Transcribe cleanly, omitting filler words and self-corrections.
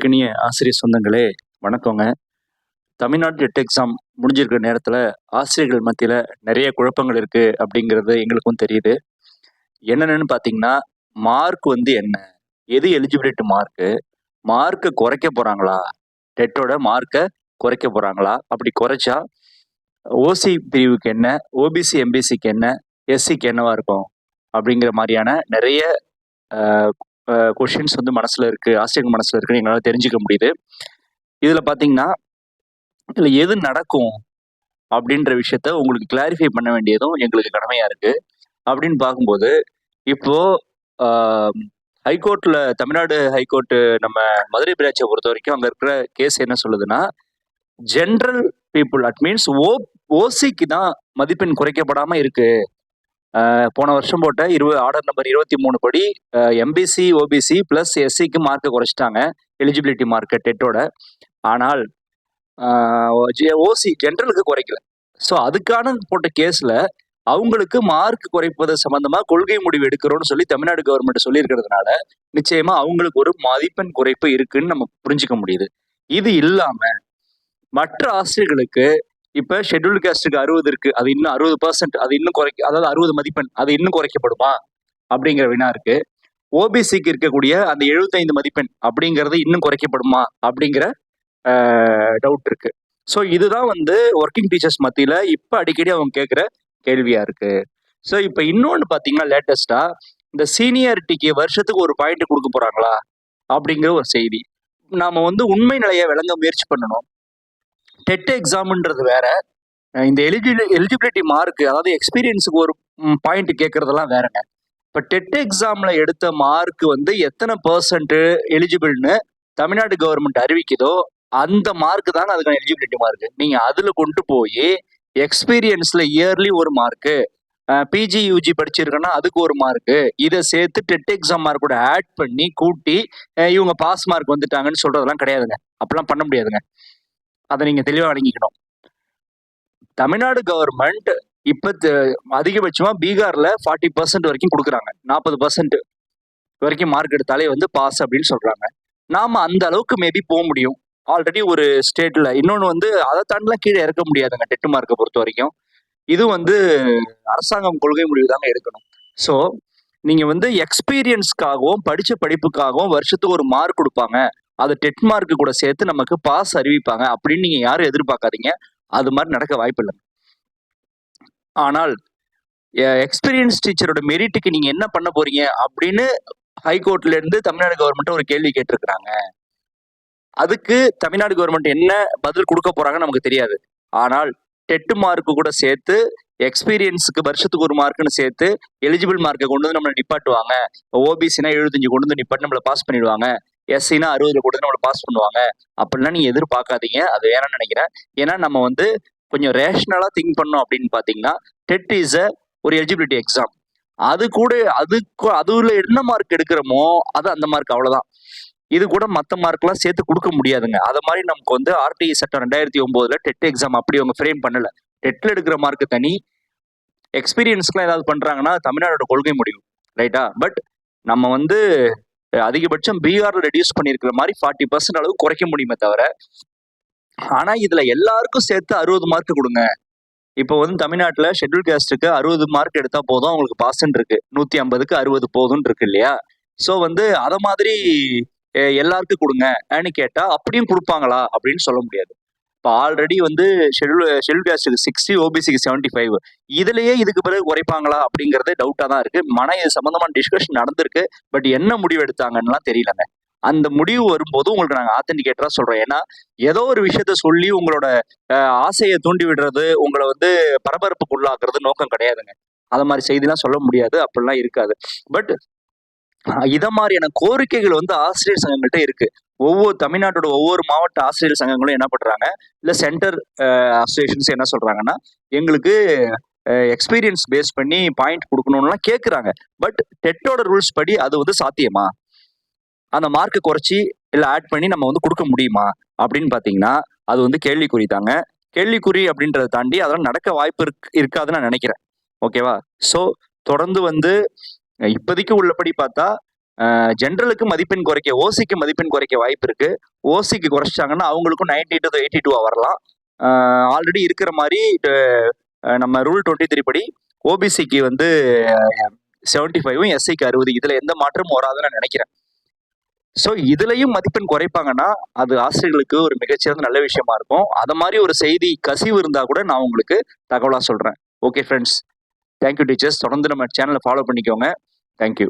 இனிய ஆசிரியர் சொந்தங்களே, வணக்கங்க. தமிழ்நாடு டெட் எக்ஸாம் முடிஞ்சிருக்கிற நேரத்தில் ஆசிரியர்கள் மத்தியில் நிறைய குழப்பங்கள் இருக்கு அப்படிங்கிறது எங்களுக்கும் தெரியுது. என்னென்னு பார்த்தீங்கன்னா, மார்க் வந்து என்ன? எது எலிஜிபிலிட்டி மார்க்கு? மார்க்கை குறைக்க போறாங்களா? டெட்டோட மார்க்கை குறைக்க போறாங்களா? அப்படி குறைச்சா ஓசி பிரிவுக்கு என்ன? ஓபிசி, எம்பிசிக்கு என்ன? எஸ்சிக்கு என்னவா இருக்கும்? அப்படிங்கிற மாதிரியான நிறைய கொஷின்ஸ் வந்து மனசுல இருக்கு, ஆசிரியர்கள் மனசுல இருக்குன்னு எங்களால் தெரிஞ்சுக்க முடியுது. இதுல பாத்தீங்கன்னா, இதுல எது நடக்கும் அப்படின்ற விஷயத்த உங்களுக்கு கிளாரிஃபை பண்ண வேண்டியதும் எங்களுக்கு கடமையா இருக்கு. அப்படின்னு பார்க்கும்போது, இப்போ ஹைகோர்ட்ல தமிழ்நாடு ஹைகோர்ட் நம்ம மதுரை பிரான்ச்சை பொறுத்த வரைக்கும் அங்க இருக்கிற கேஸ் என்ன சொல்லுதுன்னா, ஜென்ரல் பீப்புள் அட் மீன்ஸ் ஓசிக்கு தான் மதிப்பெண் குறைக்கப்படாம இருக்கு. போன வருஷம் போட்ட ஆர்டர் நம்பர் 23 படி எம்பிசி, ஓபிசி பிளஸ் எஸ்சிக்கு மார்க்கை குறைச்சிட்டாங்க, எலிஜிபிலிட்டி மார்க்கை டெட்டோட. ஆனால் ஓசி ஜென்ரலுக்கு குறைக்கல. ஸோ அதுக்கான போட்ட கேஸ்ல அவங்களுக்கு மார்க் குறைப்பது சம்பந்தமா கொள்கை முடிவு எடுக்கிறோம்னு சொல்லி தமிழ்நாடு கவர்மெண்ட் சொல்லியிருக்கிறதுனால நிச்சயமா அவங்களுக்கு ஒரு மதிப்பெண் குறைப்பு இருக்குன்னு நம்ம புரிஞ்சுக்க முடியுது. இது இல்லாம மற்ற ஆசிரியர்களுக்கு இப்ப ஷெட்யூல் காஸ்டுக்கு 60 இருக்கு, அது இன்னும் 60%, அது இன்னும் அதாவது 60 மதிப்பெண் அது இன்னும் குறைக்கப்படுமா அப்படிங்கிற வினா இருக்கு. ஓபிசிக்கு இருக்கக்கூடிய அந்த 75 மதிப்பெண் அப்படிங்கிறது இன்னும் குறைக்கப்படுமா அப்படிங்கிற டவுட் இருக்கு. ஸோ இதுதான் வந்து ஒர்க்கிங் டீச்சர்ஸ் மத்தியில இப்ப அடிக்கடி அவங்க கேட்குற கேள்வியா இருக்கு. ஸோ இப்ப இன்னொன்று பார்த்தீங்கன்னா, லேட்டஸ்டா இந்த சீனியாரிட்டிக்கு வருஷத்துக்கு ஒரு பாயிண்ட் கொடுக்க போறாங்களா அப்படிங்கிற ஒரு செய்தி. நாம வந்து உண்மை நிலையை விளங்க முயற்சி பண்ணணும். டெட் எக்ஸாம்ன்றது வேற, இந்த எலிஜிபிலிட்டி மார்க் அதாவது எக்ஸ்பீரியன்ஸுக்கு ஒரு பாயிண்ட் கேட்கறதெல்லாம் வேறங்க. இப்ப டெட் எக்ஸாம்ல எடுத்த மார்க் வந்து எத்தனை % எலிஜிபிள்னு தமிழ்நாடு கவர்மெண்ட் அறிவிக்குதோ அந்த மார்க் தானே அதுக்கான எலிஜிபிலிட்டி மார்க். நீங்க அதுல கொண்டு போய் எக்ஸ்பீரியன்ஸ்ல இயர்லி ஒரு மார்க்கு, பிஜி யூஜி படிச்சிருக்கேன்னா அதுக்கு ஒரு மார்க்கு, இதை சேர்த்து டெட் எக்ஸாம் மார்க் கூட ஆட் பண்ணி கூட்டி இவங்க பாஸ் மார்க் வந்துட்டாங்கன்னு சொல்றதெல்லாம் கிடையாதுங்க. அப்படிலாம் பண்ண முடியாதுங்க. அதை நீங்க தெளிவா வழங்கிக்கணும். தமிழ்நாடு கவர்மெண்ட் இப்ப அதிகபட்சமா பீகார்ல 40% வரைக்கும் கொடுக்குறாங்க. 40% வரைக்கும் மார்க் எடுத்தாலே வந்து பாஸ் அப்படின்னு சொல்றாங்க. நாம அந்த அளவுக்கு மேபி போக முடியும் ஆல்ரெடி ஒரு ஸ்டேட்ல. இன்னொன்று வந்து அதை தாண்டிலாம் கீழே இறக்க முடியாதுங்க டெட் மார்க்கை பொறுத்த வரைக்கும். இது வந்து அரசாங்கம் கொள்கை முடிவு தாங்க எடுக்கணும். ஸோ நீங்க வந்து எக்ஸ்பீரியன்ஸ்க்காகவும் படிச்ச படிப்புக்காகவும் வருஷத்துக்கு ஒரு மார்க் கொடுப்பாங்க, அது டெட் மார்க்கு கூட சேர்த்து நமக்கு பாஸ் அறிவிப்பாங்க அப்படின்னு நீங்க யாரும் எதிர்பார்க்காதீங்க. அது மாதிரி நடக்க வாய்ப்பு இல்லை. ஆனால் எக்ஸ்பீரியன்ஸ் டீச்சரோட மெரிட்டுக்கு நீங்க என்ன பண்ண போறீங்க அப்படின்னு ஹைகோர்ட்ல இருந்து தமிழ்நாடு கவர்மெண்ட் ஒரு கேள்வி கேட்டிருக்கிறாங்க. அதுக்கு தமிழ்நாடு கவர்மெண்ட் என்ன பதில் கொடுக்க போறாங்கன்னு நமக்கு தெரியாது. ஆனால் டெட் மார்க்கு கூட சேர்த்து எக்ஸ்பீரியன்ஸுக்கு வருஷத்துக்கு ஒரு மார்க்குன்னு சேர்த்து எலிஜிபிள் மார்க்கை கொண்டு வந்து நம்மளை நிப்பாட்டுவாங்க. ஓபிசினா 75 கொண்டு வந்து நிப்பாட்டு நம்மளை பாஸ் பண்ணிடுவாங்க, எஸ்சினா 60 கொண்டு வந்து நம்மளை பாஸ் பண்ணுவாங்க அப்படிலாம் நீங்க எதிர்பார்க்காதீங்க. அது வேணும்னு நினைக்கிறேன். ஏன்னா நம்ம வந்து கொஞ்சம் ரேஷனலா திங்க் பண்ணோம் அப்படின்னு பாத்தீங்கன்னா, டெட் இஸ் ஒரு எலிஜிபிலிட்டி எக்ஸாம். அது கூட அதுல என்ன மார்க் எடுக்கிறோமோ அது அந்த மார்க், அவ்வளவுதான். இது கூட மற்ற மார்க்லாம் சேர்த்து கொடுக்க முடியாதுங்க. அதை மாதிரி நமக்கு வந்து ஆர்டிஐ சட்டம் 2009 டெட் எக்ஸாம் அப்படி அவங்க ஃப்ரேம் பண்ணல. டெட்ல எடுக்கிற மார்க் தனி, எக்ஸ்பீரியன்ஸ்க்குலாம் ஏதாவது பண்றாங்கன்னா தமிழ்நாடோட கொள்கை முடிவு, ரைட்டா? பட் நம்ம வந்து அதிகபட்சம் பீகார்ல ரெடியூஸ் பண்ணியிருக்கிற மாதிரி 40% அளவு குறைக்க முடியுமே தவிர, ஆனா இதுல எல்லாருக்கும் சேர்த்து 60 மார்க் கொடுங்க. இப்போ வந்து தமிழ்நாட்டுல ஷெட்யூல் காஸ்டுக்கு 60 மார்க் எடுத்தா போதும் அவங்களுக்கு பாஸ்ன்னு இருக்கு, 150க்கு 60 போதும்னு இருக்கு இல்லையா? ஸோ வந்து அதை மாதிரி எல்லாருக்கும் கொடுங்கன்னு கேட்டா அப்படியும் கொடுப்பாங்களா அப்படின்னு சொல்ல முடியாது. இப்போ ஆல்ரெடி வந்து ஷெட்யூல் காஸ்டுக்கு 60, ஓபிசிக்கு 75, இதுலயே இதுக்கு பிறகு குறைப்பாங்களா அப்படிங்கறதே டவுட்டா தான் இருக்கு. இது சம்பந்தமான டிஸ்கஷன் நடந்திருக்கு, பட் என்ன முடிவு எடுத்தாங்கன்னு தெரியலங்க. அந்த முடிவு வரும்போது உங்களுக்கு நாங்கள் ஆத்தென்டிகேட்டரா சொல்றோம். ஏன்னா ஏதோ ஒரு விஷயத்த சொல்லி உங்களோட ஆசையை தூண்டி விடுறது, உங்களை வந்து பரபரப்புக்கு உள்ளாக்குறது நோக்கம் கிடையாதுங்க. அது மாதிரி செய்திலாம் சொல்ல முடியாது, அப்படிலாம் இருக்காது. பட் இத மாதிரியான கோரிக்கைகள் வந்து ஆசிரியர் சங்கங்கள்ட்ட இருக்கு. தமிழ்நாட்டோட ஒவ்வொரு மாவட்ட ஆசிரியர் சங்கங்களும் என்ன பண்றாங்க, இல்ல சென்டர் அசோசியேஷன்ஸ் என்ன சொல்றாங்கன்னா, எங்களுக்கு எக்ஸ்பீரியன்ஸ் பேஸ் பண்ணி பாயிண்ட் கொடுக்கணும்லாம் கேட்குறாங்க. பட் டெட்டோட ரூல்ஸ் படி அது வந்து சாத்தியமா? அந்த மார்க்கை குறைச்சி இல்லை ஆட் பண்ணி நம்ம வந்து கொடுக்க முடியுமா அப்படின்னு பார்த்தீங்கன்னா, அது வந்து கேள்விக்குறி தாங்க. கேள்விக்குறி அப்படின்றத தாண்டி அதெல்லாம் நடக்க வாய்ப்பு இருக்காதுன்னு நான் நினைக்கிறேன். ஓகேவா? ஸோ தொடர்ந்து வந்து இப்போதைக்கு உள்ளபடி பார்த்தா ஜென்ரலுக்கு மதிப்பெண் குறைக்க, ஓசிக்கு மதிப்பெண் குறைக்க வாய்ப்பு இருக்கு. ஓசிக்கு குறைச்சிட்டாங்கன்னா அவங்களுக்கும் 90 to 82 வரலாம். ஆல்ரெடி இருக்கிற மாதிரி நம்ம ரூல் 23 படி ஓபிசிக்கு வந்து 75, எஸ்சிக்கு 60, இதுல எந்த மாற்றமும் வராதுன்னு நான் நினைக்கிறேன். ஸோ இதுலயும் மதிப்பெண் குறைப்பாங்கன்னா அது ஆசிரியர்களுக்கு ஒரு மிகச்சிறந்த நல்ல விஷயமா இருக்கும். அத மாதிரி ஒரு செய்தி கசிவு இருந்தா கூட நான் உங்களுக்கு தகவலா சொல்றேன். Okay friends, thank you teachers. தொடர்ந்து நம்ம சேனலை ஃபாலோ பண்ணிக்கோங்க. தேங்க்யூ.